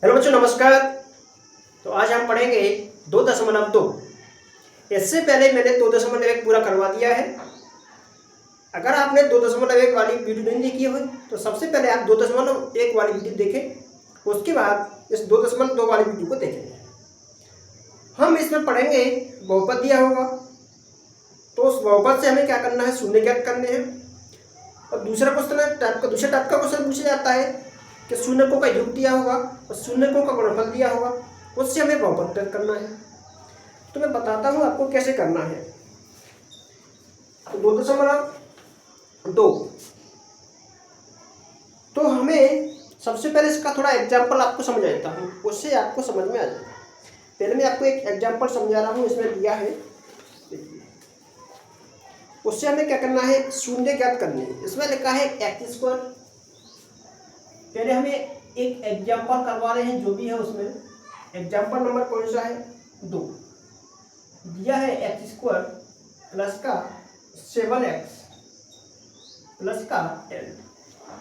Hello बच्चों, नमस्कार। तो आज हम पढ़ेंगे 2.2। इससे पहले मैंने 2.1 पूरा करवा दिया है। अगर आपने 2.1 वाली वीडियो नहीं देखी हो तो सबसे पहले आप 2.1 वाली वीडियो देखें, उसके बाद इस 2.2 वाली वीडियो को देखें। हम इसमें पढ़ेंगे बहुपद दिया होगा, तो उस बहुपद से हमें क्या करना है, शून्य ज्ञात करने हैं। और दूसरा दूसरे टाइप का क्वेश्चन पूछा जाता है कि शून्यकों का योग दिया होगा और शून्यकों का गुणनफल दिया होगा, उससे हमें बहुपद ज्ञात करना है। तो मैं बताता हूँ आपको कैसे करना है। तो 2.2 तो हमें सबसे पहले इसका थोड़ा एग्जाम्पल आपको समझ देता हूँ, उससे आपको समझ में आ जाएगा। पहले मैं आपको एक एग्जाम्पल समझा रहा हूँ, इसमें दिया है, उससे हमें क्या करना है, शून्य ज्ञात करनी है। इसमें लिखा है x²। पहले हमें एक एग्जाम्पल करवा रहे हैं, जो भी है उसमें एग्जाम्पल नंबर कौन सा है, 2 दिया है। x² प्लस का 7x प्लस का 10।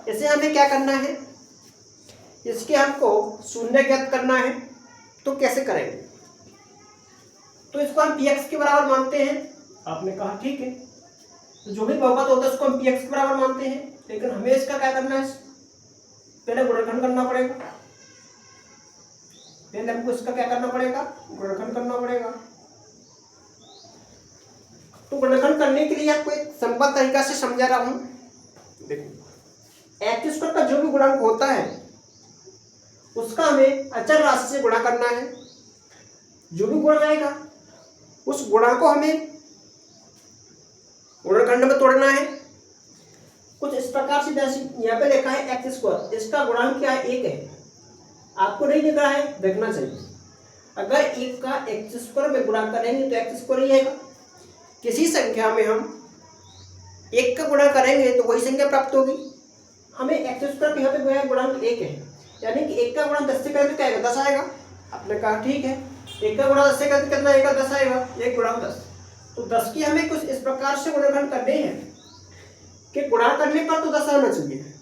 इसे हमें क्या करना है, इसके हमको शून्य ज्ञात करना है। तो कैसे करेंगे, तो इसको हम px के बराबर मानते हैं। आपने कहा ठीक है, तो जो भी बहुपद होता है उसको हम px के बराबर मानते हैं, लेकिन हमें इसका क्या करना है, पहले गुणनखंड करना पड़ेगा। पहले हमको इसका क्या करना पड़ेगा, गुणनखंड करना पड़ेगा। तो गुणनखंड करने के लिए आपको एक सिंपल तरीका से समझा रहा हूं। देखो, x² का जो भी गुणांक होता है उसका हमें अचर राशि से गुणा करना है। जो भी गुणा आएगा उस गुणा को हमें गुणनखंड में तोड़ना है। कुछ इस प्रकार से, जैसे यहाँ पे लिखा है x², इसका गुणांक क्या है, 1 है। आपको नहीं दिख रहा है, देखना चाहिए। अगर 1 का x² में गुणा करेंगे तो x² ही आएगा। किसी संख्या में हम 1 का गुणा करेंगे तो वही संख्या प्राप्त होगी। हमें x² यहाँ पे गुणांक 1 है, यानी कि 1 का गुणा 10 से करके क्या आएगा, 10 आएगा। आपने कहा ठीक है, 1 का गुणा 10 से करके कितना आएगा, 10 आएगा। 1 गुणा 10, तो 10 की हमें कुछ इस प्रकार से गुणनखंड करने हैं कि गुणा करने पर तो 10 आना चाहिए,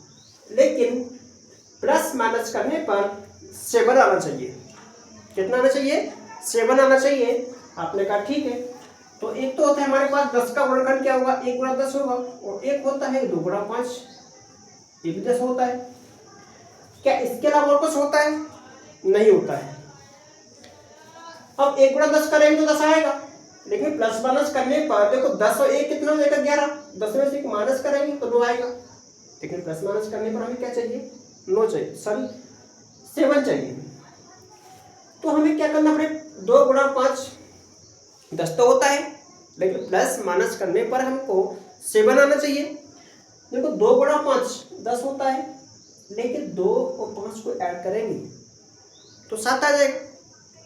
लेकिन प्लस माइनस करने पर 7 आना चाहिए। कितना आना चाहिए, 7 आना चाहिए। आपने कहा ठीक है, तो एक तो होता है हमारे पास 10 का गुणनखंड क्या होगा, 1 गुणा 10 होगा, और एक होता है 2 गुणा 5, ये भी 10 होता है। क्या इसके अलावा और कुछ होता है, नहीं होता है। अब 1 गुणा 10 करेंगे तो 10 आएगा, लेकिन प्लस माइनस करने पर देखो 10 और 1 कितना हो जाएगा, 11। 10 में से 1 माइनस करेंगे तो 9 आएगा, लेकिन प्लस माइनस करने पर हमें क्या चाहिए, 9 चाहिए, सॉरी 7 चाहिए। तो हमें क्या करना पड़ेगा, 2 गुणा 5 10 तो होता है, लेकिन प्लस माइनस करने पर हमको 7 आना चाहिए। देखो 2 गुणा 5 10 होता है, लेकिन 2 और 5 को ऐड करेंगे तो 7 आ जाएगा।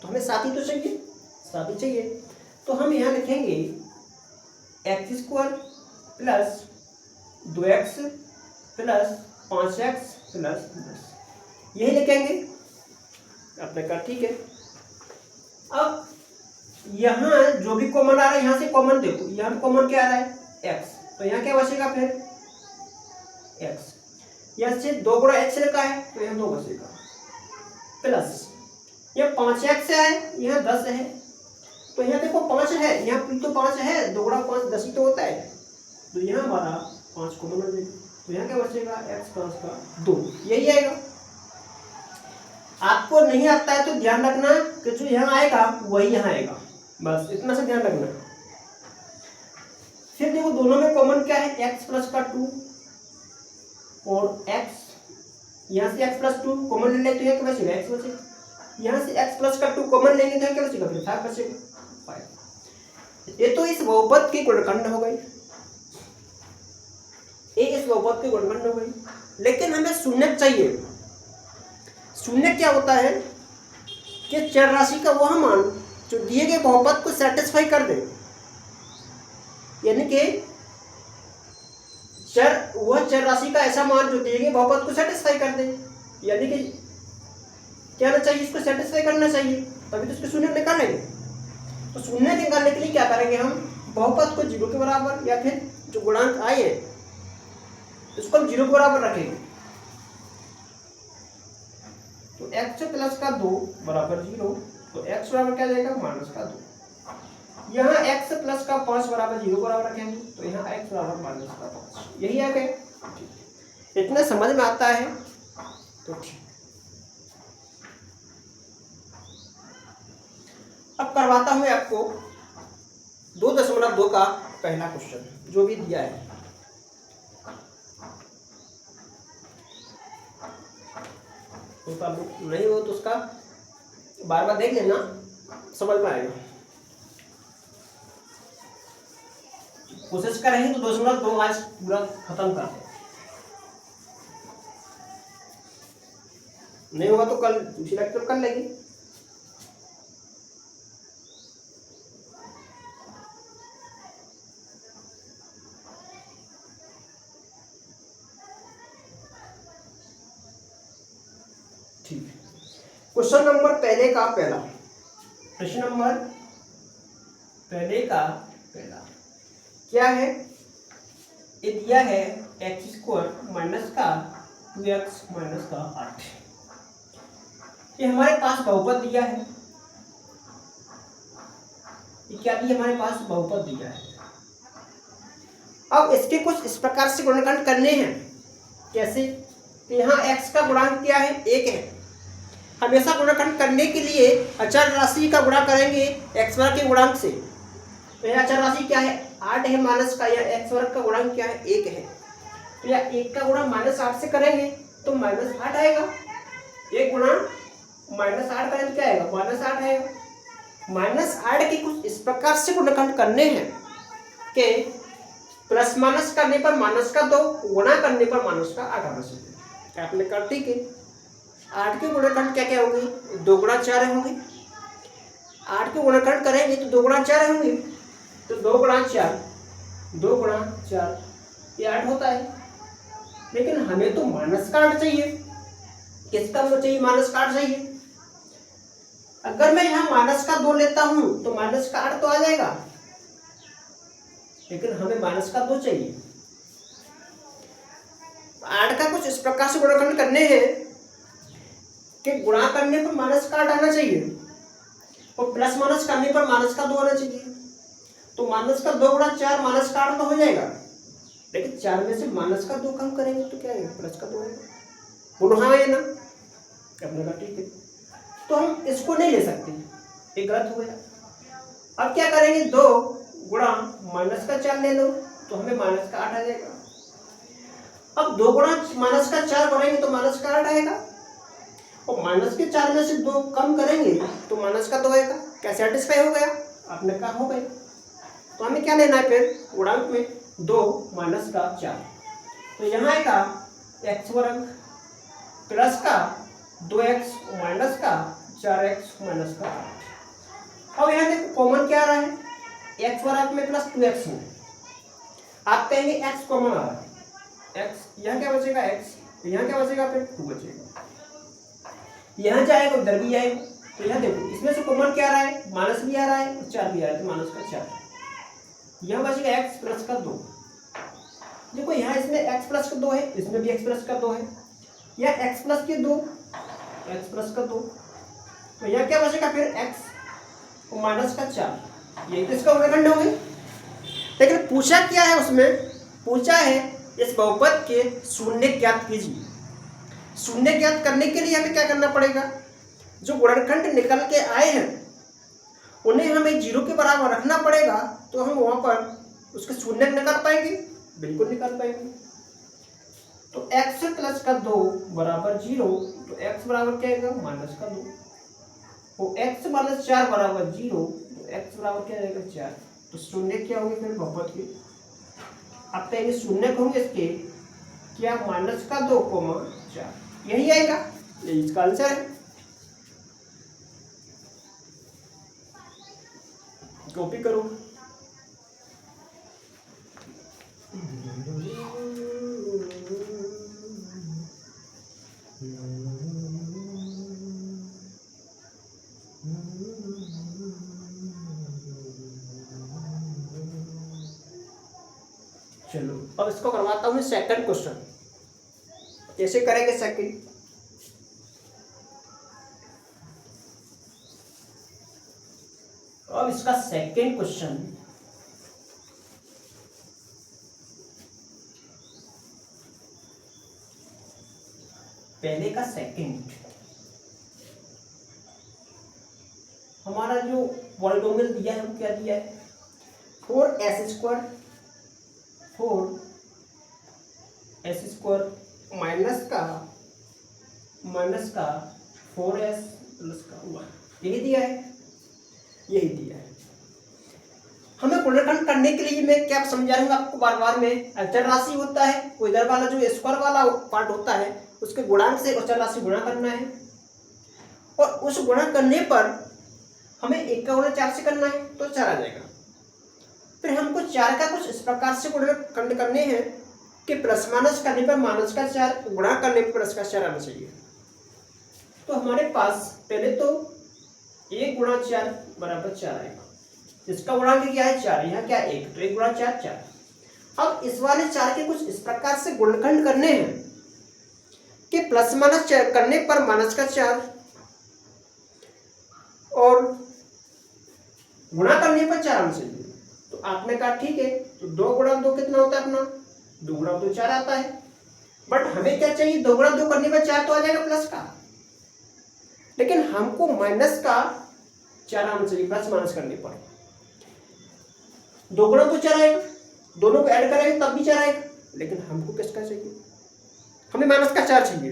तो हमें 7 ही तो चाहिए, 7 ही चाहिए। तो हम यहाँ लिखेंगे x² plus 2x plus 5x plus 10, यही लिखेंगे। आपने कहा ठीक है। अब यहाँ जो भी कॉमन आ रहा है, यहाँ से कॉमन देखो, यहाँ कॉमन क्या आ रहा है, x, तो यहाँ क्या बचेगा फिर x। यहाँ से 2 गुणा x लिखा है तो यहाँ 2 बचेगा, प्लस यहाँ 5x है, यहाँ 10 है, तो यहाँ देखो 5 है, यहाँ तो 5 है, 2 गुणा 5 10 ही तो होता है, तो यहाँ हमारा 5 कॉमन हो जाएगा। तो यहाँ क्या बचेगा, x प्लस का 2, यही आएगा। आपको नहीं आता है तो ध्यान रखना कि जो यहाँ आएगा वही यहाँ आएगा, बस इतना से ध्यान रखना। फिर देखो दोनों में कॉमन क्या है, x प्लस का 2 और x, यहाँ से x प्लस 2 कॉमन ले लें तो यहाँ क्या बचेगा, x बचेगा। यहाँ से x प्लस का 2 कॉमन लेंगे तो क्या बचेगा, फिर 5 बचेगा, 5। ये तो इस बहुपद की गुणनखंड हो गई, ये इस बहुपद की गुणनखंड हो गई। लेकिन हमें शून्य चाहिए। शून्य क्या होता है कि चर राशि का वह मान जो दिए गए बहुपद को सेटिस्फाई कर दे, यानी कि वह चर राशि का ऐसा मान जो दिए गए बहुपद को सेटिस्फाई कर दे, यानी कि क्या होना चाहिए, इसको सेटिस्फाई करना चाहिए, तभी तो इसको शून्य निकालेंगे। तो शून्य निकालने के लिए क्या करेंगे, हम बहुपद को 0 के बराबर, या फिर जो गुणांक आए हैं उसको हम 0 के बराबर रखेंगे। तो x प्लस का 2 बराबर 0, तो x बराबर क्या जाएगा माइनस का 2। यहाँ x प्लस का 5 बराबर 0 बराबर रखेंगे, तो यहाँ x बराबर माइनस का 5, यही आ गए। इतना समझ में आता है तो ठीक। अब करवाता हूं आपको 2.2 का पहला क्वेश्चन जो भी दिया है। तो नहीं हो तो उसका बार बार देख लेना, समझ में आएगा। कोशिश करेंगे तो 2.2 आज पूरा खत्म कर दे, नहीं होगा तो कल दूसरी लेक्चर कर लेंगे। ठीक है, क्वेश्चन नंबर पहले का पहला, प्रश्न नंबर पहले का पहला क्या है? ये दिया है x² माइनस का 2x माइनस का 8। ये हमारे पास बहुपद दिया है। ये क्या दिया हमारे पास? बहुपद दिया है। अब इसके कुछ इस प्रकार से गुणनखंड करने हैं। कैसे? तो यहाँ x का गुणांक क्या है? 1 है। हमेशा गुणनखंड करने के लिए अचर राशि का गुणा करेंगे x वर्ग के गुणांक से। तो यह अचर राशि क्या है? 8 है माइनस का, या x वर्ग का गुणांक क्या है? 1 है। तो यह 1 का गुणा -8 से करेंगे तो -8 आएगा। 1 गुणा -8 करें तो क्या आएगा? -8 आएगा। -8 के कुछ इस प्रकार से गुणनखंड करने हैं कि प्लस माइनस करने पर -2, गुणा करने पर -8 आना चाहिए। आपने कर ठीक है। 8 के गुणनखंड क्या क्या होंगे? 2 गुणा 4 होंगे। 8 के गुणनखंड करेंगे तो 2 गुणा 4 होंगे, तो 2 गुणा 4 ये 8 होता है। लेकिन हमें तो -8 चाहिए। किसका चाहिए? -8 चाहिए। अगर मैं यहाँ -2 लेता हूं तो -8 तो आ जाएगा, लेकिन हमें -2 चाहिए। 8 का कुछ इस प्रकार से गुणनखंड करने हैं कि गुणा करने पर -8 आना चाहिए और प्लस माइनस करने पर -2 आना चाहिए। तो -2 गुणा 4 -8 तो हो जाएगा, लेकिन 4 में से -2 कम करेंगे तो क्या आएगा? +2 आएगा। पुनः है ना, अपने का ठीक है। तो हम इसको नहीं ले सकते, ये गलत हो गया। अब क्या करेंगे? 2 गुणा -4 ले लो तो हमें -8 आ जाएगा। अब 2 गुणा -4 करेंगे तो -8 आएगा, और -4 में से 2 कम करेंगे तो -2 आएगा। क्या सेटिस्फाई हो गया? आपने कहा हो गया। तो हमें क्या लेना है फिर? गुणांक में 2 -4। तो यहाँ आएगा x वर्ग प्लस का 2x माइनस का 4x माइनस का 8। अब यहाँ देखो कॉमन क्या आ रहा है? x वर्ग में प्लस 2x में आप कहेंगे x कॉमन आ रहा है। x यहाँ क्या बचेगा? x, यहाँ क्या बचेगा? फिर 2 बचेगा। यहाँ जाएगा उधर भी आएगा। तो यहाँ देखो इसमें से कॉमन क्या आ रहा है? माइनस भी आ रहा है और 4 भी आ रहा है, तो -4। यहाँ बचेगा x प्लस का 2। देखो यहाँ इसमें x प्लस का 2 है, इसमें भी x प्लस का 2 है, या x प्लस के 2, x प्लस का 2। तो यहाँ क्या बचेगा फिर? x और -4। यही तो इसका गुणनखंड होंगे। लेकिन पूछा क्या है? उसमें पूछा है इस बहुपद के शून्य ज्ञात कीजिए। शून्य ज्ञात करने के लिए हमें क्या करना पड़ेगा? जो गुणनखंड निकल के आए हैं उन्हें हमें 0 के बराबर रखना पड़ेगा, तो हम वहां पर उसके शून्य निकाल पाएंगे? बिल्कुल निकाल पाएंगे। तो x प्लस का 2 बराबर 0, तो x बराबर क्या आएगा? -2। तो x माइनस 4 बराबर 0, तो x बराबर क्या आएगा? 4। तो शून्य क्या होंगे फिर बहुपद के? आप कहेंगे शून्य होंगे इसके क्या? -2, 4, यही आएगा। यही इसका आंसर है। कॉपी करो। चलो अब इसको करवाता हूँ सेकंड क्वेश्चन। कैसे करेंगे सेकंड? अब इसका सेकेंड क्वेश्चन, पहले का सेकेंड, हमारा जो पॉलिनोमियल दिया है वो क्या दिया है, 4s² माइनस का 4s प्लस का 1, यही दिया है, यही दिया है। हमें गुणनखंड करने के लिए मैं क्या समझा रहा हूँ आपको बार बार में, अचर राशि होता है वो इधर वाला जो स्क्वायर वाला पार्ट होता है उसके गुणांक से अचर राशि गुणा करना है, और उस गुणा करने पर हमें 1 का गुणा 4 से करना है तो 4 आ जाएगा। फिर हमको 4 का कुछ इस प्रकार से गुणनखंड करने हैं कि प्लस माइनस करने पर माइनस का 4, गुणा करने पर प्लस का 4 आना चाहिए। तो हमारे पास पहले तो 1 गुणा 4 बराबर 4 आएगा, इसका गुणांक क्या है 4, यहाँ क्या 1, तो 1 गुणा 4 4। अब इस वाले 4 के कुछ इस प्रकार से गुणनखंड करने हैं कि प्लस माइनस करने पर माइनस का 4 और गुणा करने पर 4 आना चाहिए। तो आपने कहा ठीक है, तो 2 गुणा 2 कितना होता है अपना, 2 गुणा 2 4 आता है, बट हमें क्या चाहिए, 2 गुणा 2 करने पर 4 तो आ जाएगा प्लस का, लेकिन हमको माइनस का 4 आना चाहिए प्लस माइनस करने पर। 2 गुणा 2 4 आएगा, दोनों को ऐड करेंगे तब भी 4 आएगा, लेकिन हमको किसका चाहिए, हमें माइनस का 4 चाहिए।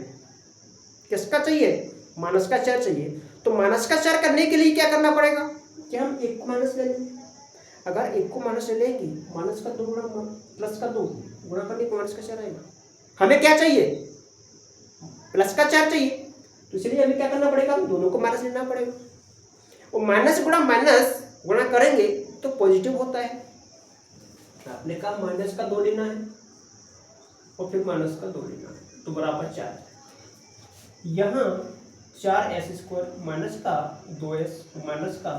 किसका चाहिए, माइनस का 4 चाहिए। तो माइनस का 4 करने के लिए क्या करना पड़ेगा कि हम 1 को माइनस ले लेंगे। अगर 1 को माइनस ले लेंगे, माइनस का 2 गुणा प्लस का 2 गुणा करने पर माइनस का 4 आएगा। हमें क्या चाहिए, प्लस का 4 चाहिए, तो इसलिए हमें क्या करना पड़ेगा, दोनों को माइनस लेना पड़ेगा। और माइनस गुणा माइनस गुणा करेंगे तो पॉजिटिव होता है। आपने कहा माइनस का 2 लेना है और फिर माइनस का 2 लेना है, तो बराबर 4। यहाँ 4s² माइनस का 2s माइनस का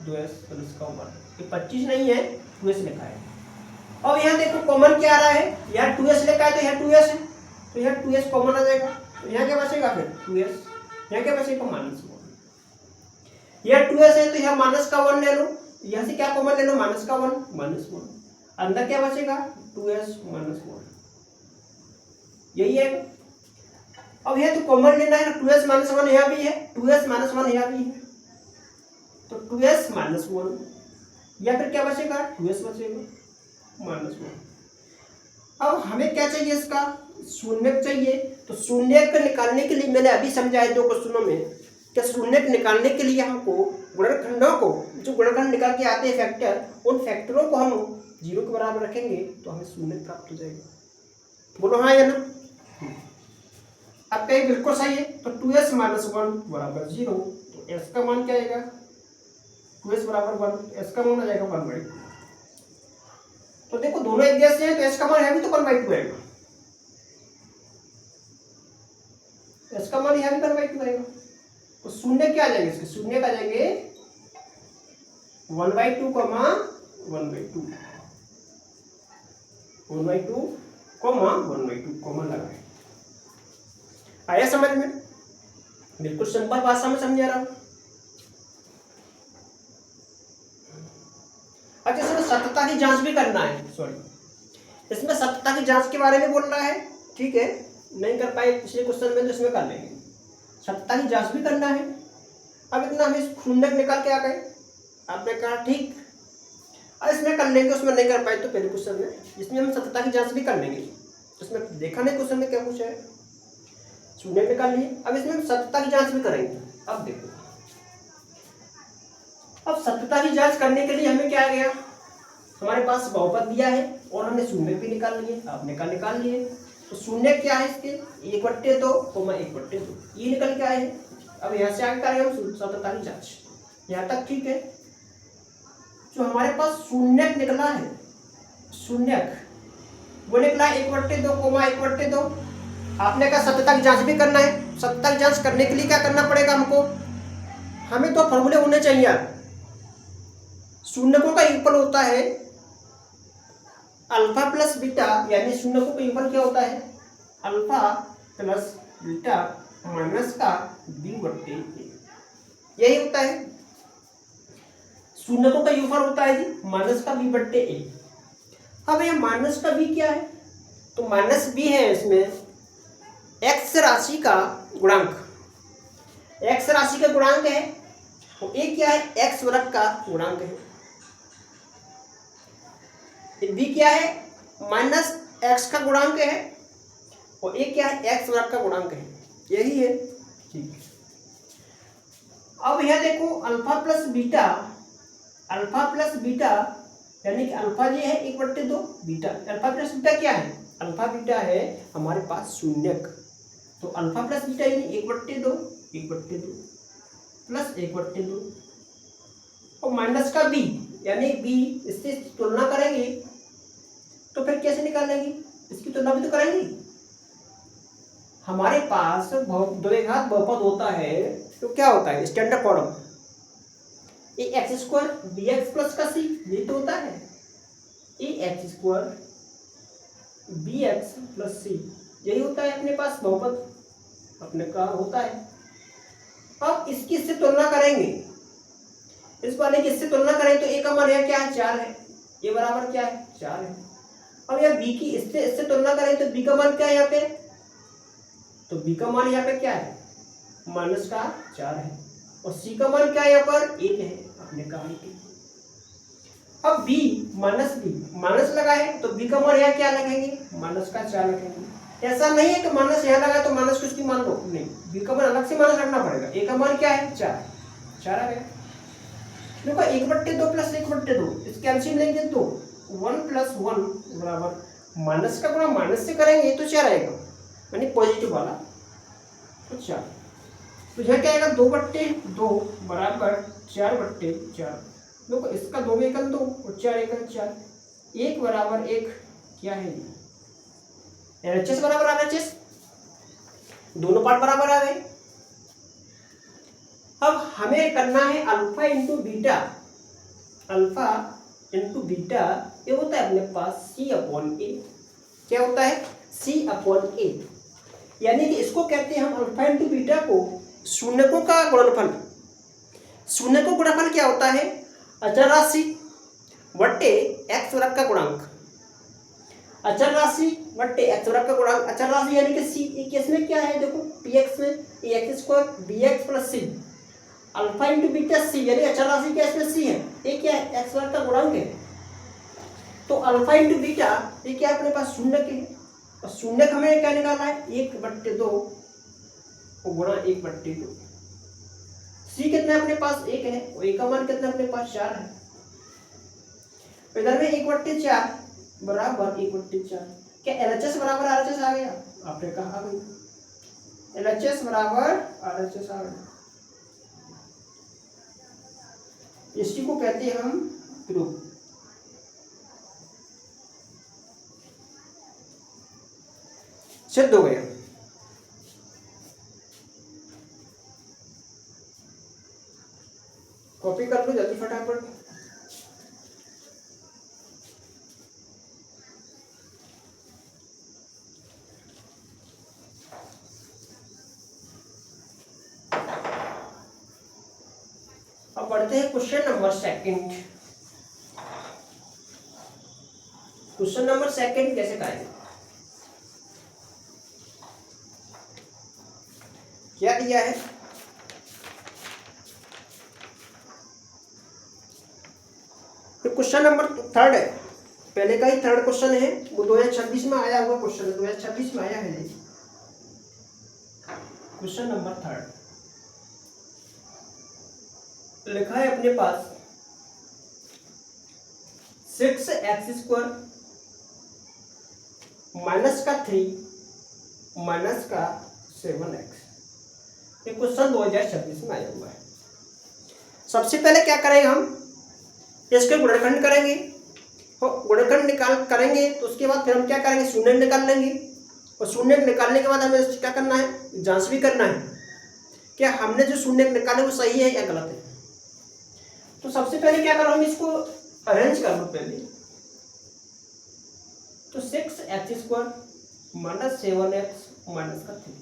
2s प्लस का 1, ये 25 नहीं है, 2s लिखा है। अब यहाँ देखो कॉमन क्या आ रहा है, यहाँ 2s लिखा है तो यहाँ 2s है, तो यहाँ 2s कॉमन आ जाएगा, तो यहाँ क्या बचेगा फिर 2s, यहाँ क्या बचेगा -1। यहाँ 2s है तो यहाँ माइनस का 1 ले लो, यहाँ से क्या कॉमन ले लो, माइनस का 1 -1, अंदर क्या बचेगा 2s -1, यही है। अब ये तो कॉमन लेना है, 2s -1 यहाँ भी है, 2s -1 यहाँ भी है, तो 2s -1, या फिर क्या बचेगा 2s बचेगा -1। अब हमें क्या चाहिए, इसका शून्य चाहिए। तो शून्य को निकालने के लिए मैंने अभी समझाया 2 क्वेश्चनों में कि शून्य निकालने के लिए हमको गुणनखंडों को, जो गुणनखंड निकाल के आते हैं फैक्टर, उन फैक्टरों को हम 0 के बराबर रखेंगे तो हमें शून्य प्राप्त हो जाएगा। बोलो हाँ या ना। अब कहीं बिल्कुल सही है, तो 2s -1 बराबर 0, तो s का मान क्या आएगा, 2s बराबर 1, s का मान आ जाएगा 1/2। तो देखो दोनों एक जैसे हैं, तो s का मान है भी तो 1/2 आएगा, s का मान यहाँ भी 1/2 आएगा। तो शून्य क्या आ जाएंगे, इसके शून्य का जाएंगे 1/2 कॉमन लगाए। आया समझ में, बिल्कुल सिंपल भाषा में समझा रहा हूं। अच्छा इसमें सत्यता की जांच भी करना है, सॉरी इसमें सत्यता की जांच के बारे में बोल रहा है, ठीक है, नहीं कर पाए पिछले क्वेश्चन में तो इसमें कर लेंगे, सत्यता की जांच भी करना है। अब इतना हमें शून्य निकाल के आ गए, आपने कहा ठीक, अब इसमें कर लेंगे, उसमें नहीं कर पाए तो पहले क्वेश्चन में, इसमें हम सत्यता की जांच भी कर लेंगे। इसमें देखा नहीं क्वेश्चन में क्या पूछा है, शून्य निकाल लिए, अब इसमें हम सत्यता की जांच भी करेंगे। अब देखो, अब सत्यता की जांच करने के लिए हमें क्या आ गया, हमारे पास बहुपद दिया है और हमने शून्य भी निकाल लिए, आपने कहा निकाल लिए। तो शून्य क्या है इसके 1/2 1/2, ये निकल के आए हैं। अब यहाँ से आगे करेंगे हम सत्यता की जांच, यहाँ तक ठीक है। जो हमारे पास शून्य निकला है, शून्य वो निकला 1/2 1/2। आपने कहा सत्यता की जांच भी करना है, सत्यता की जांच करने के लिए क्या करना पड़ेगा हमको, हमें तो फॉर्मूले होने चाहिए। शून्यकों का योगफल होता है अल्फा प्लस बीटा, यानी शून्यकों का योगफल क्या होता है, अल्फा प्लस बीटा माइनस का b/a, यही होता है। शून्यकों का योगफल होता है जी माइनस का बी बट्टे ए। अब ये माइनस का बी क्या है, तो माइनस बी है इसमें एक्स राशि का गुणांक, एक्स राशि का गुणांक है, तो ए क्या है एक्स वर्ग का गुणांक है। बी क्या है माइनस एक्स का गुणांक है और ए क्या है एक्स वर्ग का गुणांक है, यही है। ठीक है, अब यह देखो alpha plus beta, alpha plus beta यानी कि अल्फा ये है 1/2, बीटा अल्फा प्लस बीटा क्या है, अल्फा बीटा है हमारे पास शून्यक, तो अल्फा प्लस बीटा यानी 1/2 प्लस 1/2 और माइनस का बी यानी बी, इससे तुलना करेंगे तो फिर कैसे निकालेंगे, इसकी तुलना भी तो करेंगे। हमारे पास द्विघात बहुपद होता है तो क्या होता है standard form A X square B X plus का सी, ये तो होता है A X square B X plus C, यही होता है अपने पास बहुपद अपने का होता है। अब इसकी इससे तुलना करेंगे, इस वाले की इससे तुलना करें तो ए का मान क्या है 4 है, ए बराबर क्या है 4 है। अब यह बी की इससे तुलना करें तो बी का मान क्या है यहाँ पे, तो बी का मान यहाँ पे क्या है माइनस का 4 है और सी का मान क्या है यहाँ पर 1 है, आपने कहा 1 है। अब बी माइनस लगा है तो बी का मान यहाँ क्या लगेंगे माइनस का 4 लगेंगे। ऐसा नहीं है कि माइनस यहाँ लगा तो माइनस कुछ की मान लो, नहीं बी का मान अलग से माइनस रखना पड़ेगा। ए का मान क्या है 4 आ गया। देखो 1/2 प्लस 1/2 इसके एलसीएम लेंगे तो 1 + 1 बराबर माइनस का गुणा माइनस से करेंगे तो 4 आएगा, यानी पॉजिटिव वाला तो 4। तो यह क्या आएगा 2/2 बराबर 4/4। देखो इसका 2 एकम 2 और 4 एकम 4, 1 बराबर 1 क्या है LHS बराबर RHS, दोनों पार्ट बराबर आ गए। अब हमें करना है alpha into beta, alpha into beta ये होता है अपने पास C/A, क्या होता है C/A, यानी कि इसको कहते हैं हम अल्फा इंटू बीटा को शून्यकों का गुणनफल। शून्यकों का गुणनफल क्या होता है अचर राशि बट्टे एक्स वर्ग का गुणांक, अचर राशि बट्टे एक्स वर्ग का गुणांक। अचर राशि यानी कि सी, इसमें क्या है देखो px में ax स्क्वायर bx प्लस सी, अल्फा इंटू बीटा सी यानी अचर राशि क्या इसमें सी है, ये क्या है एक्स वर्ग का गुणांक है। तो अल्फा इंटू बीटा ये क्या अपने पास शून्यक है और शून्यक हमें क्या निकालना है 1/2 और गुणा 1/2। सी कितना अपने पास 1 है और ए का मान कितना अपने पास 4 है, इधर में 1/4 बराबर 1/4। क्या LHS बराबर RHS आ गया, आपने कहा आ गई LHS बराबर RHS आ गया। इसी को कहते हैं हम ग्रुप। सिद्ध हो गया। कॉपी कर लो जल्दी फटाफट। अब बढ़ते हैं question number second. Question number second कैसे करेंगे, क्या दिया है तो क्वेश्चन नंबर थर्ड है, पहले का ही थर्ड क्वेश्चन है, वो 2026 में आया हुआ क्वेश्चन है, 2026 में आया है ये क्वेश्चन नंबर थर्ड। लिखा है अपने पास 6x² माइनस का 3 माइनस का 7x, ये क्वेश्चन 2026 में आया हुआ है। सबसे पहले क्या करेंगे हम इसके गुणनखंड करेंगे, गुणनखंड निकाल करेंगे तो उसके बाद फिर हम क्या करेंगे शून्य निकाल लेंगे और शून्य निकालने के बाद हमें क्या करना है जांच भी करना है क्या हमने जो शून्य निकाले वो सही है या गलत है। तो सबसे पहले क्या करो हम इसको अरेंज कर लो पहले, तो 6x² माइनस 7x माइनस का 3।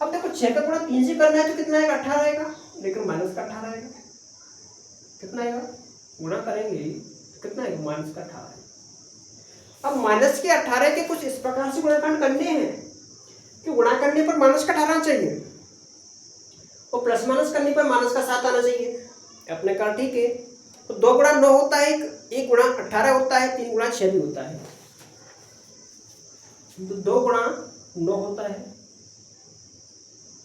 अब देखो 6 का गुणा 3 से करना है तो कितना आएगा 18 आएगा, लेकिन माइनस का 18 आएगा। कितना आएगा, गुणा करेंगे कितना आएगा, -18। अब माइनस के 18 के कुछ इस प्रकार से गुणाकांड करने हैं कि गुणा करने पर माइनस का 18 चाहिए और प्लस माइनस करने पर माइनस का 7 आना चाहिए। अपने कहा ठीक है, तो 2 गुणा 9 होता है, 1 गुणा 18 होता है, 3 गुणा 6 भी होता है। तो 2 गुणा 9 होता है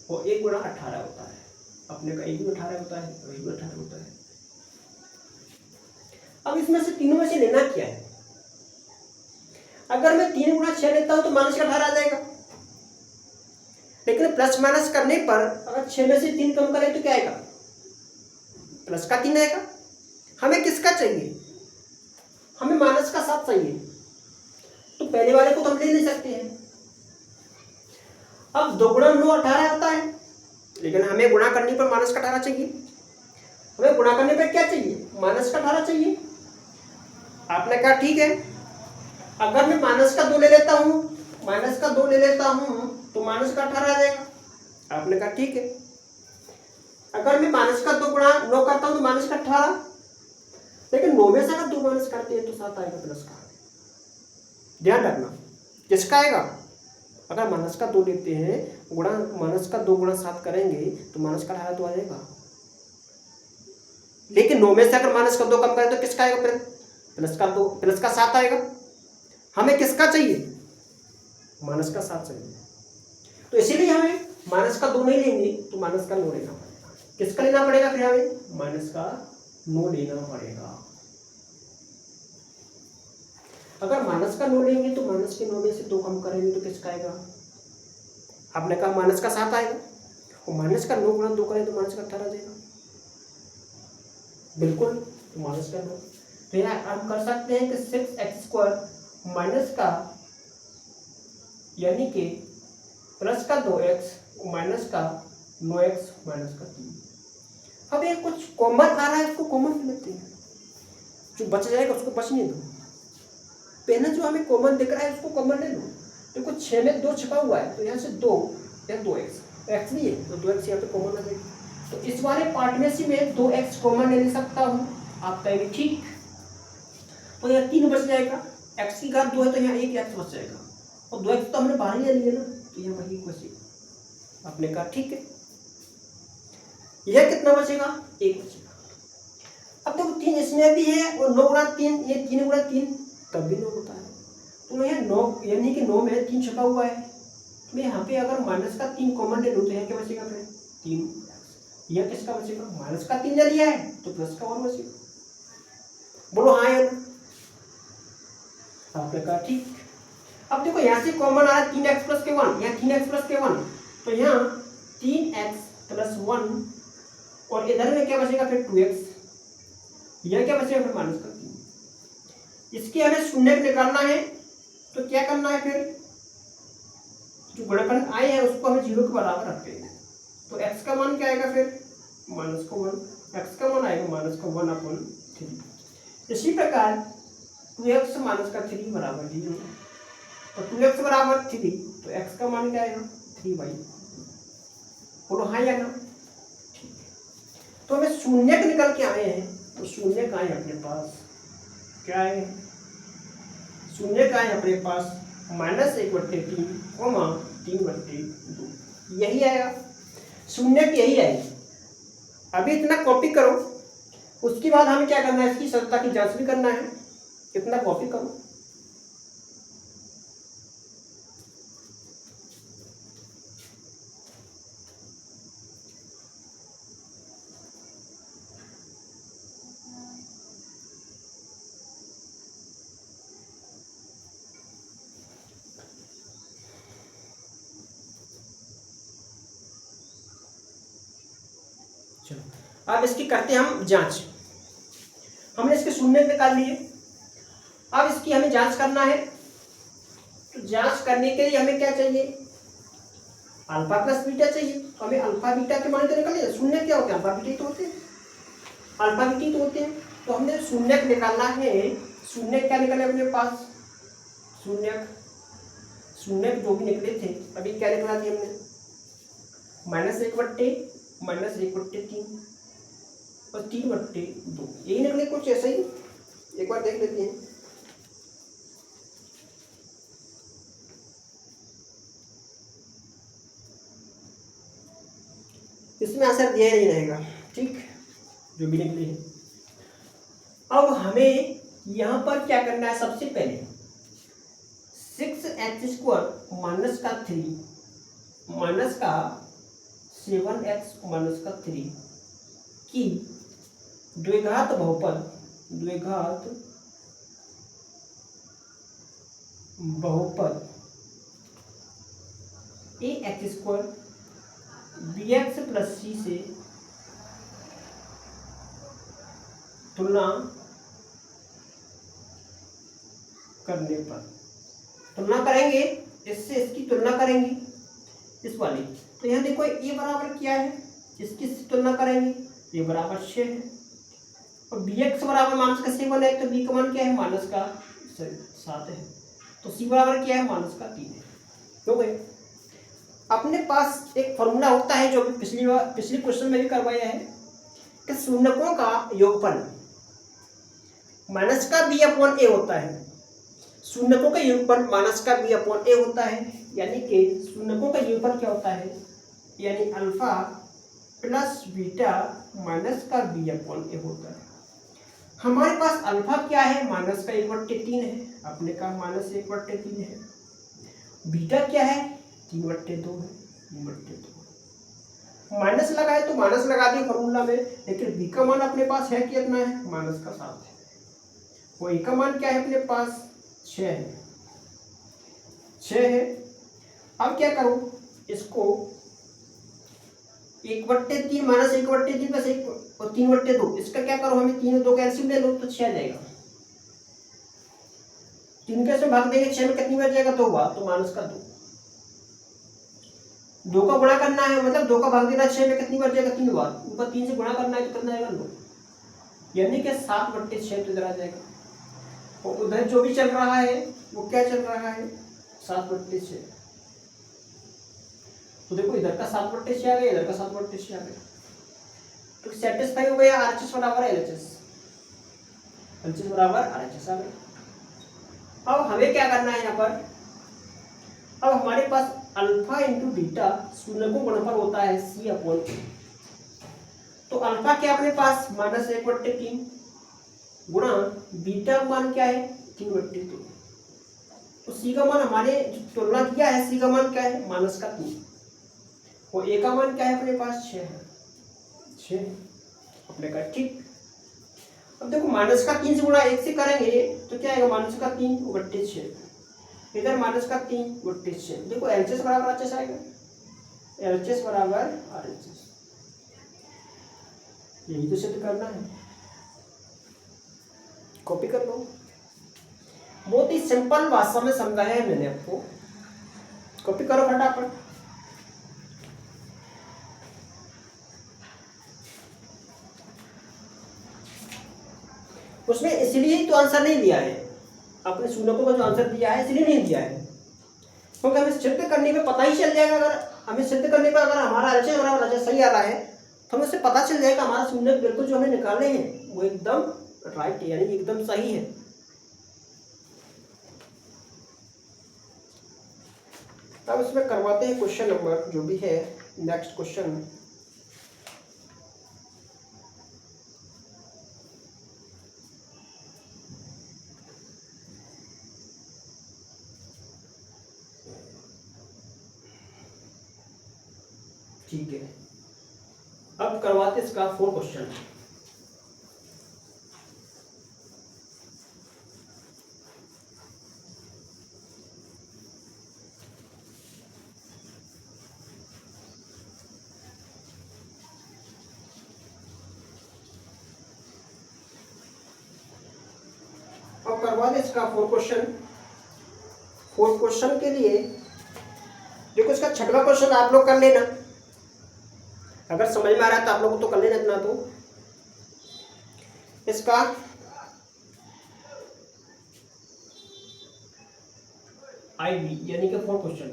और 1 गुणा 18 होता है। अपने का 1 भी 18 होता है और 1 भी 18 होता है। अब इसमें से तीनों में से लेना क्या है। अगर मैं 3 गुणा 6 लेता हूं तो माइनस का 18 आ जाएगा, लेकिन प्लस माइनस करने पर अगर 6 में से 3 कम करें तो क्या आएगा, प्लस का 3 आएगा। हमें किसका चाहिए, हमें माइनस का 7 चाहिए, तो पहले वाले को तो हम ले नहीं सकते हैं। अब 2 गुणा 9 18 आता है, लेकिन हमें गुणा करने पर माइनस का 18 चाहिए। हमें गुणा करने पर क्या चाहिए, माइनस का 18 चाहिए। आपने कहा ठीक है, अगर मैं माइनस का 2 ले लेता हूं, माइनस का 2 ले लेता हूं तो माइनस का 18 आ जाएगा। आपने कहा ठीक है, अगर मैं माइनस का 2 गुणा 9 करता हूं तो माइनस का 18, लेकिन 9 में से अगर 2 माइनस करते हैं तो 7 आएगा प्लस का। ध्यान रखना किसका आएगा, अगर माइनस का 2 लेते हैं, गुणा माइनस का 2 गुणा 7 करेंगे तो माइनस का 18 तो आ जाएगा, लेकिन 9 में से अगर माइनस का 2 कम करें तो किसका आएगा, फिर प्लस का 2 प्लस का 7 आएगा। हमें किसका चाहिए, माइनस का 7 चाहिए, तो इसीलिए हमें माइनस का 2 नहीं लेंगे तो माइनस का 9 लेना पड़ेगा। किसका लेना पड़ेगा, फिर हमें माइनस का 9 लेना पड़ेगा। अगर माइनस का 9 लेंगे तो माइनस के 9 में से 2 कम करेंगे तो किसका आएगा, आपने कहा माइनस का 7 आएगा, और माइनस का 9 गुणा 2 करें तो माइनस का 18 देगा, बिल्कुल, तो माइनस का 9। तो यहाँ हम कर सकते हैं कि 6x² माइनस का यानी कि प्लस का 2x माइनस का 9x माइनस का 3। अब ये कुछ कॉमन आ रहा है, इसको कॉमन लेते हैं, जो बच जाएगा उसको बचने दो। पहले जो हमें कॉमन दिख रहा है उसको कॉमन ले लो। देखो 6 में 2 छिपा हुआ है, तो यहाँ से 2 या 2x, x भी है तो 2x यहाँ पे कॉमन आ जाएगा। तो इस वाले पार्ट में से मैं 2x कॉमन ले सकता हूँ, आप कहेंगे ठीक, तो यहाँ 3 बच जाएगा, x की घात 2 है तो यहाँ 1x बच जाएगा, और 2x तो हमने बाहर ही ले लिया ना, तो यहाँ वही बचेगा। आपने कहा ठीक है, यह कितना बचेगा, 1 बचेगा। अब देखो 3 इसमें भी है और 9 गुणा 3, ये 3 गुणा 3 तब भी 9 होता है, तो यहाँ 9 यानी कि 9 में 3 छपा हुआ है, मैं यहाँ पे अगर माइनस का 3 कॉमन ले लूँ तो यहाँ क्या बचेगा, फिर 3, यह किसका बचेगा, माइनस का 3 ले लिया है तो प्लस का 1 बचेगा। बोलो हाँ या ना, आपने कहा ठीक। अब देखो यहाँ से कॉमन आ रहा है 3x प्लस के 1, यहाँ 3x प्लस के 1, तो यहाँ 3x प्लस 1 और इधर में क्या बचेगा, फिर 2x, यह क्या बचेगा, फिर माइनस का 3। इसके हमें शून्य निकालना है, तो क्या करना है, फिर जो गुणनखंड आए हैं उसको हमें 0 के बराबर रखते हैं, तो x का मान क्या आएगा, फिर माइनस का 1, x का मान आएगा माइनस का 1/3। इसी प्रकार 2x माइनस का 3 बराबर 0, और 2x बराबर 3, तो x का मान क्या आएगा, 3/। बोलो हाँ या ना, ठीक है। तो हमें शून्य निकल के आए हैं, तो शून्य का है अपने पास, क्या है, शून्य का है अपने पास -1/3, 3/2, यही आएगा शून्य की, यही आएगी। अभी इतना कॉपी करो, उसके बाद हमें क्या करना है, इसकी सत्यता की जांच भी करना है। कितना कॉपी करो, चलो अब इसकी करते हैं हम जांच। हमने इसके शून्य निकाल लिए, अब इसकी हमें जांच करना है। तो जांच करने के लिए हमें क्या चाहिए, अल्फा प्लस बीटा चाहिए। तो हमें अल्फा बीटा के मान तो निकालिए, शून्य क्या होते हैं, अल्फा बीटा ही तो होते हैं, अल्फा बीटा तो होते हैं। तो हमने शून्य निकालना है, शून्य क्या निकले अपने पास, शून्य जो भी निकले थे अभी क्या निकला थे हमने, -1/3, और 3/2 यही निकले कुछ ऐसा ही। एक बार देख लेते हैं। इसमें आंसर दिया नहीं रहेगा, ठीक, जो भी निकले हैं। अब हमें यहाँ पर क्या करना है, सबसे पहले 6x² माइनस का 3 माइनस का 7x माइनस का 3 की द्विघात बहुपद ax² bx प्लस c से तुलना करने पर, तुलना करेंगे इससे, इसकी तुलना करेंगे इस वाली। तो यहाँ देखो ये बराबर क्या है, इसकी तुलना करेंगे, ये बराबर 6 है, और bx बराबर माइनस का 7 है, तो b का मान क्या है, माइनस का 7 है, तो c बराबर क्या है, माइनस का 3 है। हो गए। अपने पास एक फॉर्मूला होता है जो पिछली क्वेश्चन में भी करवाया है कि शून्यकों का योगफल माइनस का b/a होता है। शून्यकों का योगफल माइनस का b/a होता है, यानी कि शून्यकों का योगफल क्या होता है, यानी अल्फा प्लस बीटा माइनस का b/a होता है। हमारे पास अल्फा क्या है, माइनस का 1/3 है, अपने का माइनस 1/3 है। बीटा क्या है, 3/2 है, 3/2। माइनस लगाए तो माइनस लगा दिए फॉर्मूला में, लेकिन बी का मान अपने पास है कितना है, माइनस का 7 है। वो ए का मान क्या है अपने पास, 6 है, 6 है। अब क्या करूं, इसको 1/3 माइनस 1/3 प्लस 1 और 3/2, इसका क्या करो, हमें 3 और 2 का एलसीएम ले लो तो 6 आ जाएगा। 3 कैसे भाग देंगे, 6 में कितनी बार जाएगा, 2 बार, तो माइनस का 2। 2 का गुणा करना है, मतलब 2 का भाग देना 6 में कितनी बार जाएगा, 3 बार, ऊपर 3 से गुणा करना है तो कितना आएगा, 2, यानी कि 7/6 तो इधर आ जाएगा। और उधर जो भी चल रहा है वो क्या चल रहा है, 7/6। तो देखो इधर का 7/6 आ गया, इधर का 7/6 आ गया, तो सेटिस्फाई हो गया। RHS बराबर LHS, LHS बराबर RHS आ गया। अब हमें क्या करना है यहाँ पर, अब हमारे पास अल्फा इंटू बीटा शून्यकों गुणनफल होता है c/a। तो अल्फा क्या अपने पास, माइनस 1/3 गुणा बीटा मान क्या है, 3/2। तो सी का मान हमने तुलना किया है, सी का मान क्या है, माइनस का 3, और ए का मान क्या है अपने पास, 6 है, 6 अपने का, ठीक। अब देखो माइनस का 3 से गुणा 1 से करेंगे तो क्या आएगा, माइनस का 3/6, इधर माइनस का 3/6। देखो एलएचएस बराबर आरएचएस आएगा, एलएचएस बराबर आरएचएस, यही तो सिद्ध करना है। कॉपी कर लो, बहुत ही सिंपल भाषा में समझाया है मैंने आपको, कॉपी करो फटाफट। उसमें इसलिए ही तो आंसर नहीं दिया है, अपने शून्यकों का जो आंसर दिया है इसलिए नहीं दिया है, क्योंकि हमें सिद्ध करने पे पता ही चल जाएगा। अगर हमें सिद्ध करने पर अगर हमारा RHS बराबर RHS सही आ रहा है तो हमें उससे पता चल जाएगा हमारा शून्यक बिल्कुल जो हमने निकाले हैं वो एकदम राइट है, यानी एकदम सही है। अब इसमें करवाते हैं क्वेश्चन नंबर जो भी है, नेक्स्ट क्वेश्चन। ठीक है, अब करवाते इसका 4 क्वेश्चन। अब करवा दे इसका 4 क्वेश्चन। 4 क्वेश्चन के लिए देखो, इसका 6वां क्वेश्चन आप लोग कर लेना, अगर समझ में आ रहा है तो आप लोगों तो कर लेना इतना। तो इसका IB यानी कि 4 क्वेश्चन,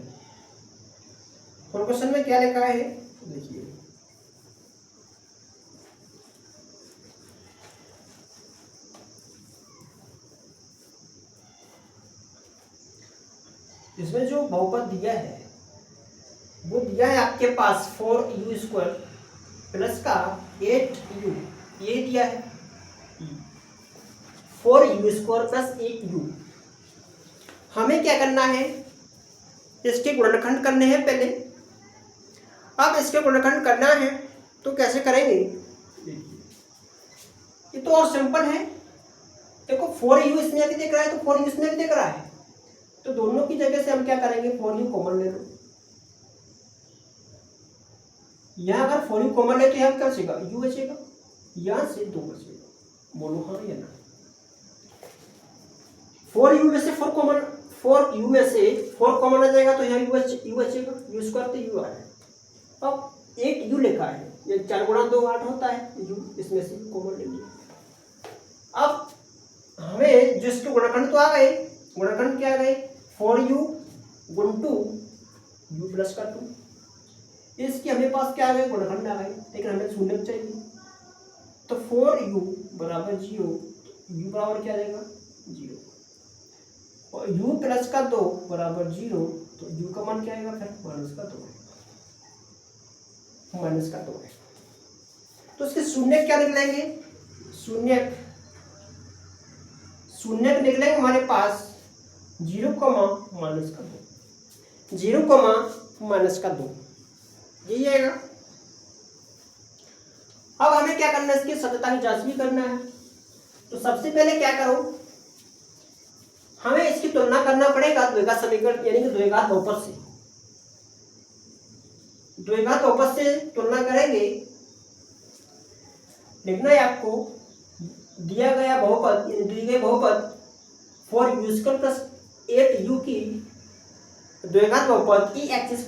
4 क्वेश्चन में क्या लिखा है देखिए। इसमें जो बहुपद दिया है वो दिया है आपके पास 4u² प्लस का 8u, ये दिया है 4u² प्लस 8u। हमें क्या करना है, इसके गुणनखंड करने हैं पहले। अब इसके गुणनखंड करना है तो कैसे करेंगे, ये तो और सिंपल है। देखो 4u इसमें भी दिख रहा है तो 4u इसमें भी दिख रहा है, तो दोनों की जगह से हम क्या करेंगे, 4u कॉमन ले लो। यहाँ अगर 4u कॉमन ले तो यहाँ क्या बचेगा, u बचेगा, यहाँ से 2 बचेगा। बोलो हाँ या ना। 4u में से 4 कॉमन आ जाएगा तो यहाँ u बचेगा, u² तो u आ है। अब 8u लिखा है, ये 4 गुणा 2 8 होता है, u इसमें से कॉमन ले लिया। अब हमें जिसके गुणनखंड तो आ गए, गुणनखंड क्या आ गए, 4u गुण 2 u प्लस का 2। इसके हमें पास क्या आ गए, गुणनखंड आ गए, लेकिन हमें शून्य चाहिए। तो 4u बराबर 0, u बराबर क्या आ जाएगा 0, और u प्लस का 2 बराबर 0, तो u का मान क्या आएगा फिर माइनस का 2 है, माइनस का 2 है। तो इसके शून्य क्या निकलेंगे, शून्य निकलेंगे हमारे पास 0, माइनस का 2, 0, माइनस का 2, यही आएगा। अब हमें क्या करना है, इसकी सत्यता की जांच भी करना है। तो सबसे पहले क्या करो, हमें इसकी तुलना करना पड़ेगा द्विघात समीकरण यानी कि द्विघात बहुपद से। द्विघात बहुपद से तुलना करेंगे, लिखना है आपको दिया गया बहुपद दी गई बहुपद 4u² प्लस 8u की द्विघात बहुपद ex²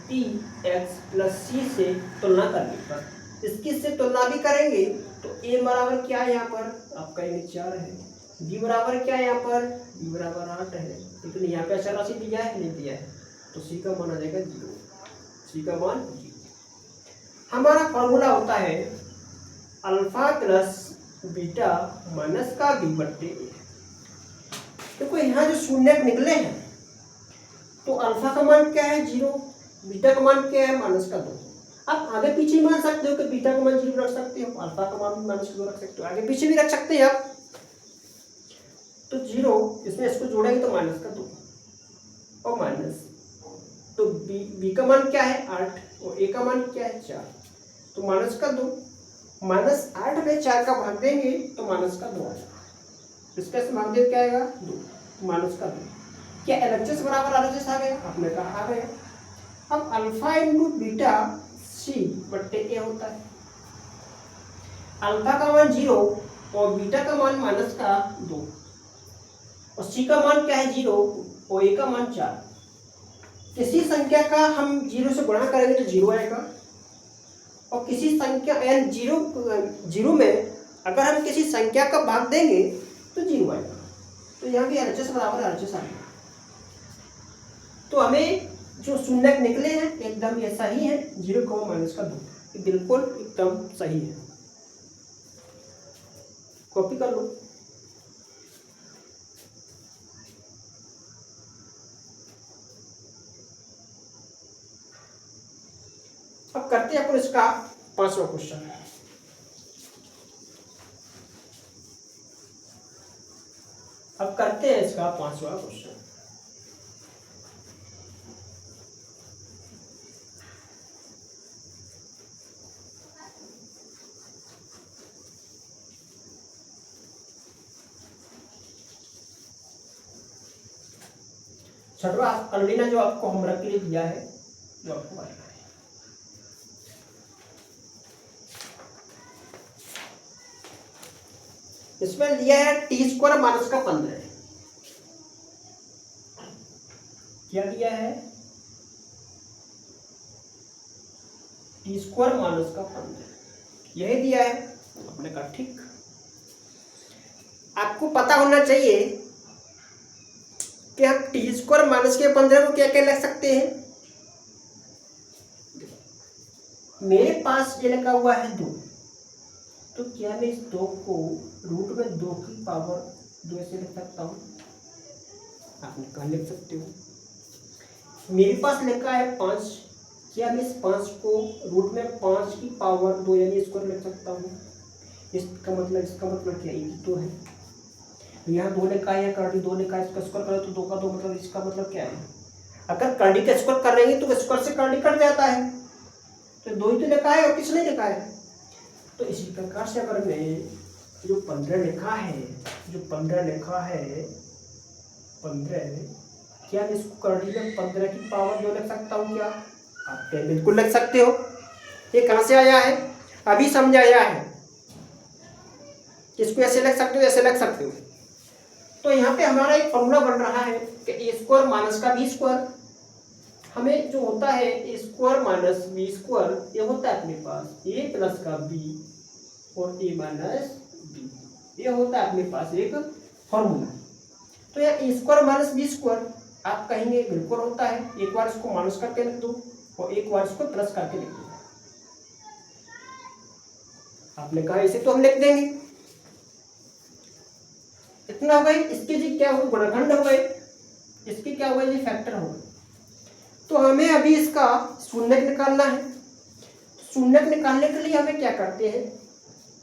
bx प्लस c से तुलना करने पर इसकी से तुलना भी करेंगे तो a बराबर क्या है, यहाँ पर आपका ये 4 है, b बराबर क्या है, यहाँ पर b बराबर 8 है, लेकिन यहाँ पे अचर राशि दिया है नहीं दिया है, तो c का मान आ जाएगा 0, c का मान 0। हमारा फॉर्मूला होता है अल्फा प्लस बीटा माइनस का b बट्टे a। देखो यहाँ जो शून्य निकले हैं तो अल्फा का मान क्या है 0, बीटा का मान क्या है माइनस का 2। आप आगे पीछे मान सकते हो कि बीटा का मान 0 रख सकते हो, अल्फा का मान माइनस का 2 रख सकते हो, आगे पीछे भी रख सकते हैं आप। तो 0 इसमें इसको जोड़ेंगे तो माइनस का 2 और माइनस, तो b का मान क्या है 8 और a का मान क्या है 4, तो माइनस का 2, माइनस 8 में 4 का भाग देंगे तो माइनस का 2 आएगा, इसका से भाग दे क्या आएगा 2, माइनस का 2। क्या LHS बराबर RHS आ गया, आपने कहा आ गया। अब अल्फा इंटू बीटा c बट्टे a होता है, अल्फा का मान 0 और बीटा का मान माइनस का 2 और c का मान क्या है 0 और a का मान 4। किसी संख्या का हम 0 से गुणा करेंगे तो 0 आएगा, और किसी संख्या यानी 0 में अगर हम किसी संख्या का भाग देंगे तो 0 आएगा। तो यहाँ भी RHS बराबर RHS आ गया। तो हमें जो शून्य निकले हैं एकदम ये सही है, 0, माइनस का 2 बिल्कुल एकदम सही है। कॉपी कर लो। अब करते हैं अपन इसका 5वां क्वेश्चन। अब करते हैं इसका 5वां क्वेश्चन। छठवा कंडीना जो आपको होमवर्क के लिए दिया है वो आपको करना है। इसमें दिया है t² माइनस का 15। क्या दिया है, t² माइनस का 15 यही दिया है। आपने कहा ठीक। आपको पता होना चाहिए कि हम t² माइनस के 15 को क्या क्या लिख सकते हैं। मेरे पास ये लिखा हुआ है 2, तो क्या मैं इस 2 को रूट में 2 की पावर 2 से लिख सकता हूँ। आप निकाल लिख सकते हो। मेरे पास लिखा है 5, क्या मैं इस 5 को रूट में 5 की पावर 2 यानी स्क्वायर लिख सकता हूँ? इसका मतलब क्या, एक ही तो है। यहाँ 2 लिखा है, यहाँ कर्ली 2 लिखा है, इसका स्क्वायर करो तो 2 का 2 मतलब इसका मतलब क्या है? अगर कर्ली का स्क्वायर कर रहे हैं तो स्क्वायर से कर्ली कट जाता है, तो 2 ही तो लिखा है और किस नहीं लिखा है। तो इसी प्रकार से अगर मैं जो 15 लिखा है, 15, क्या मैं इसको कर्ली में 15 की पावर 2 लिख सकता हूँ क्या? आप बिल्कुल लिख सकते हो। ये कहाँ से आया है? अभी समझाया है। इसको ऐसे लिख सकते हो, ऐसे लिख सकते हो। तो यहाँ पे हमारा एक फॉर्मूला बन रहा है कि ए स्क्वायर माइनस का बी स्क्वायर, हमें जो होता है ए स्क्वायर माइनस बी स्क्वायर, ये होता है अपने पास ए प्लस का बी और ए माइनस बी, ये होता है अपने पास एक फॉर्मूला। तो यह ए स्क्वायर माइनस बी स्क्वायर आप कहेंगे बिल्कुल होता है, एक बार इसको माइनस करके लिख दो और एक बार इसको प्लस करके लिख दो। आपने कहा इसे तो हम लिख देंगे, इतना हो गई। इसके जी क्या हो, गुणनखंड हो गए, इसके क्या हुआ, ये फैक्टर हो गए। तो हमें अभी इसका शून्यक निकालना है। शून्यक निकालने के लिए हमें क्या करते हैं,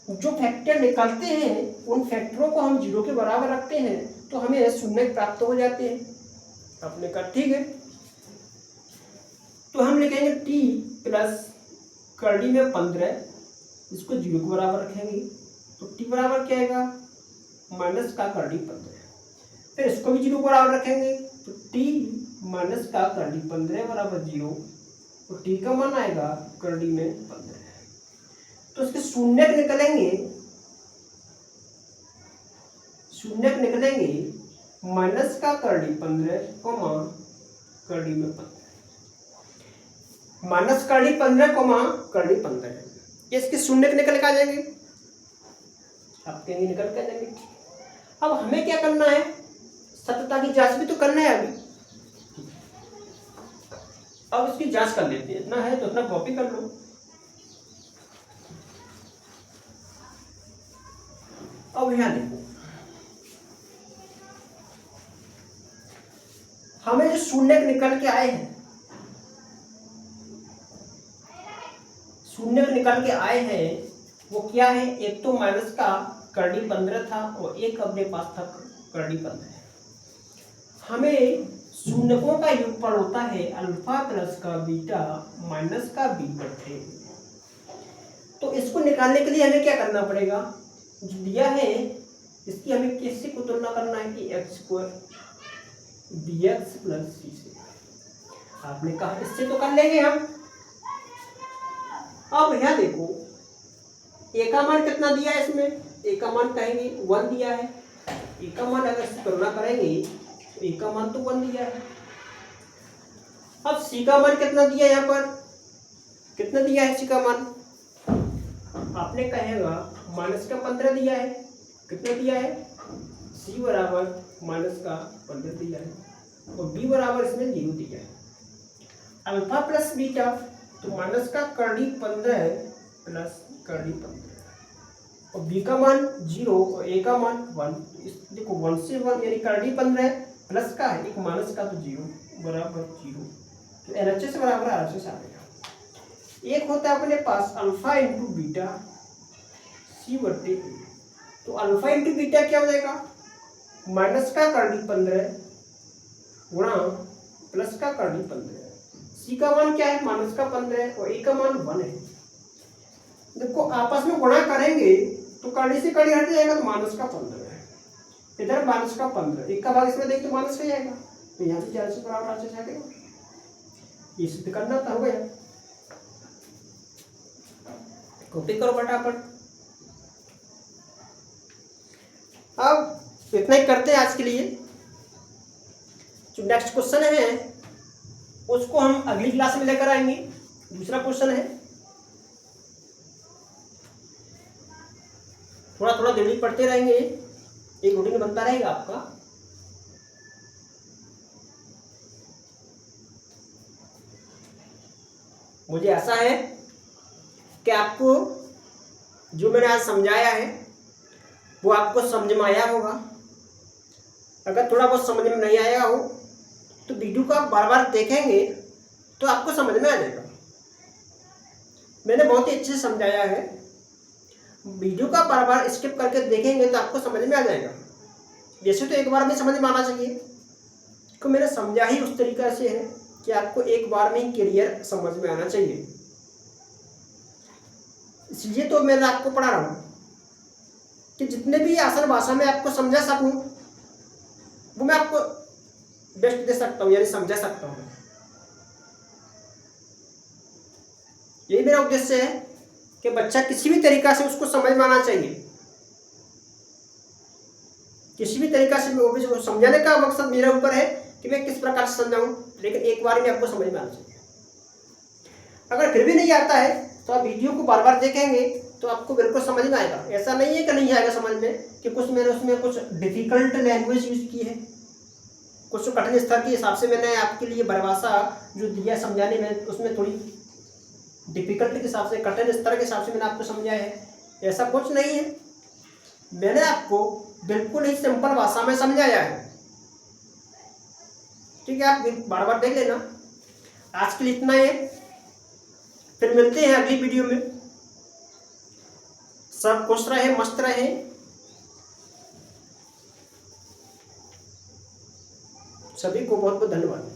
जो फैक्टर निकालते हैं उन फैक्टरों को हम 0 के बराबर रखते हैं, तो हमें शून्यक प्राप्त हो जाते हैं। आपने कहा ठीक है, तो हम लिखेंगे t प्लस कर्ली में 15, इसको 0 के बराबर रखेंगे, तो t बराबर क्या आएगा, माइनस का कर्ली 15। फिर इसको भी 0 के बराबर रखेंगे, तो t माइनस का कर्ली 15 बराबर 0, तो t का मान आएगा कर्ली में 15। तो इसके शून्यक निकलेंगे माइनस का कर्ली 15 कोमा कर्ली में 15, माइनस कर्ली 15 कोमा कर्ली 15, इसके शून्यक निकल के आ जाएंगे, आप कहेंगे निकल के आ जाएंगे। अब हमें क्या करना है, सत्यता की जांच भी तो करना है अभी। अब इसकी जांच कर लेते हैं, इतना है तो इतना कॉपी कर लो। अब यहां देखो, हमें जो शून्यक निकल के आए हैं, वो क्या है, एक तो माइनस का कर्ली 15 था और एक अपने पास था कर्ली 15। हमें शून्यकों का योगफल होता है अल्फा प्लस का बीटा माइनस का बी बटे। तो इसको निकालने के लिए हमें क्या करना पड़ेगा, जो दिया है इसकी हमें किससे को तुलना करना है कि एक्स स्क्वायर bx प्लस सी से। आपने कहा इससे तो कर लेंगे हम। अब यहाँ देखो ए का मान कितना दिया है, इसमें ए का मान कहेंगे 1 दिया है। ए का मान अगर तुलना करेंगे तो ए का मान तो 1 दिया है। अब सी का मान कितना दिया है, यहाँ पर कितना दिया है सी का मान, आपने कहेगा माइनस का 15 दिया है। कितना दिया है, सी बराबर माइनस का 15 दिया है और बी बराबर इसमें 0 दिया है। अल्फा प्लस बीटा तो माइनस का कर्ली 15 प्लस कर्ली 15 और बी का मान 0 और ए का मान 1। देखो 1 से 1 यानी कर्ली 15 प्लस का है, एक माइनस का तो 0 बराबर 0, तो एलएचएस बराबर आरएचएस आ गया। एक होता है अपने पास अल्फा इंटू बीटा सी बटे ए। तो अल्फा इंटू बीटा क्या हो जाएगा, माइनस का कर्ली 15 गुणा प्लस का कर्ली 15। सी का मान क्या है, माइनस का 15 और ए का मान 1 है। देखो आपस में गुणा करेंगे तो कर्ली से कर्ली हट जाएगा, तो माइनस का 15 है, इधर माइनस का 15, एक का भाग इसमें देख तो माइनस हो जाएगा, तो यहाँ से 4 से बराबर आ जाएगा। ये सिद्ध करना था, हो गया। कॉपी करो फटाफट। अब इतना ही करते हैं आज के लिए। जो नेक्स्ट क्वेश्चन है उसको हम अगली क्लास में लेकर आएंगे। दूसरा क्वेश्चन है, थोड़ा थोड़ा जल्दी पढ़ते रहेंगे, एक रूटीन बनता रहेगा आपका। मुझे आशा है कि आपको जो मैंने आज समझाया है वो आपको समझ में आया होगा। अगर थोड़ा बहुत समझ में नहीं आया हो तो वीडियो को आप बार बार देखेंगे तो आपको समझ में आ जाएगा। मैंने बहुत ही अच्छे से समझाया है, वीडियो का बार बार स्किप करके देखेंगे तो आपको समझ में आ जाएगा। वैसे तो एक बार में समझ में आना चाहिए, तो मैंने समझा ही उस तरीका से है कि आपको एक बार में ही क्लियर समझ में आना चाहिए। इसलिए तो मैं आपको पढ़ा रहा हूँ कि जितने भी आसान भाषा में आपको समझा सकूँ वो मैं आपको बेस्ट दे सकता हूँ, यानी समझा सकता हूँ। यही मेरा उद्देश्य है कि बच्चा किसी भी तरीका से उसको समझ में आना चाहिए, किसी भी तरीका से। वो भी समझाने का मकसद मेरे ऊपर है कि मैं किस प्रकार से समझाऊं, लेकिन एक बार में आपको समझ में आना चाहिए। अगर फिर भी नहीं आता है तो आप वीडियो को बार बार देखेंगे तो आपको बिल्कुल समझ में आएगा। ऐसा नहीं है कि नहीं आएगा समझ में, कि कुछ मैंने उसमें कुछ डिफिकल्ट लैंग्वेज यूज की है, कुछ कठिन स्तर के हिसाब से मैंने आपके लिए परिभाषा जो दिया समझाने में, उसमें थोड़ी डिफिकल्ट के हिसाब से, कठिन स्तर के हिसाब से मैंने आपको समझाया है। ऐसा कुछ नहीं है, मैंने आपको बिल्कुल ही सिंपल भाषा में समझाया है। ठीक है, आप बार बार देख लेना। आज के लिए इतना ही है, फिर मिलते हैं अगली वीडियो में। सब खुश रहे, मस्त रहे। सभी को बहुत बहुत धन्यवाद।